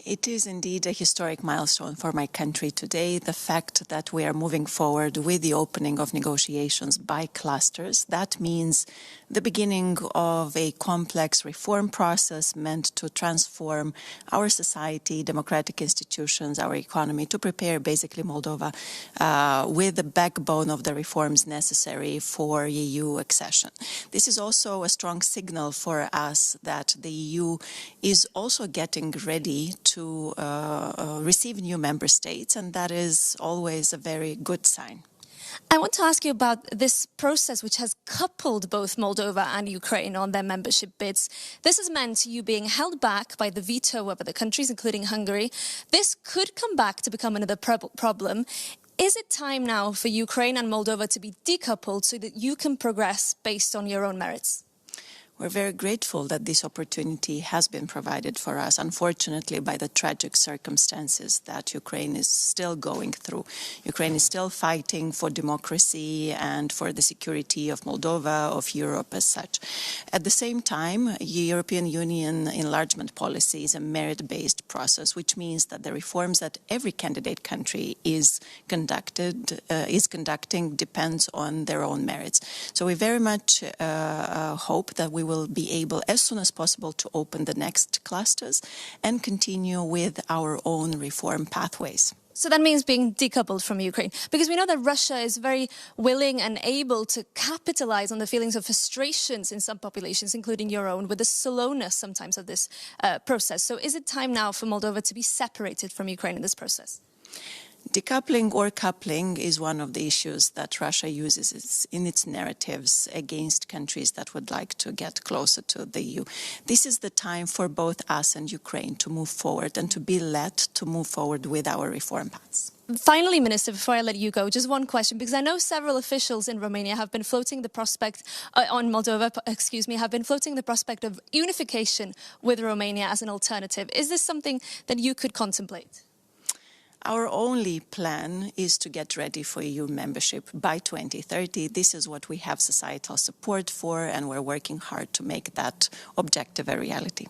It is indeed a historic milestone for my country today. The fact that we are moving forward with the opening of negotiations by clusters, that means the beginning of a complex reform process meant to transform our society, democratic institutions, our economy, to prepare basically Moldova with the backbone of the reforms necessary for EU accession. This is also a strong signal for us that the EU is also getting ready to receive new member states, and that is always a very good sign. I want to ask you about this process which has coupled both Moldova and Ukraine on their membership bids. This has meant you being held back by the veto of other countries, including Hungary. This could come back to become another problem. Is it time now for Ukraine and Moldova to be decoupled so that you can progress based on your own merits? We're very grateful that this opportunity has been provided for us, unfortunately, by the tragic circumstances that Ukraine is still going through. Ukraine is still fighting for democracy and for the security of Moldova, of Europe as such. At the same time, the European Union enlargement policy is a merit-based process, which means that the reforms that every candidate country is conducting depends on their own merits. So we very much hope that we will be able as soon as possible to open the next clusters and continue with our own reform pathways. So that means being decoupled from Ukraine, because we know that Russia is very willing and able to capitalize on the feelings of frustrations in some populations, including your own, with the slowness sometimes of this process. So is it time now for Moldova to be separated from Ukraine in this process? Decoupling or coupling is one of the issues that Russia uses in its narratives against countries that would like to get closer to the EU. This is the time for both us and Ukraine to move forward and to be led to move forward with our reform paths. Finally, Minister, before I let you go, just one question, because I know several officials in Romania have been floating the prospect, have been floating the prospect of unification with Romania as an alternative. Is this something that you could contemplate? Our only plan is to get ready for EU membership by 2030. This is what we have societal support for, and we're working hard to make that objective a reality.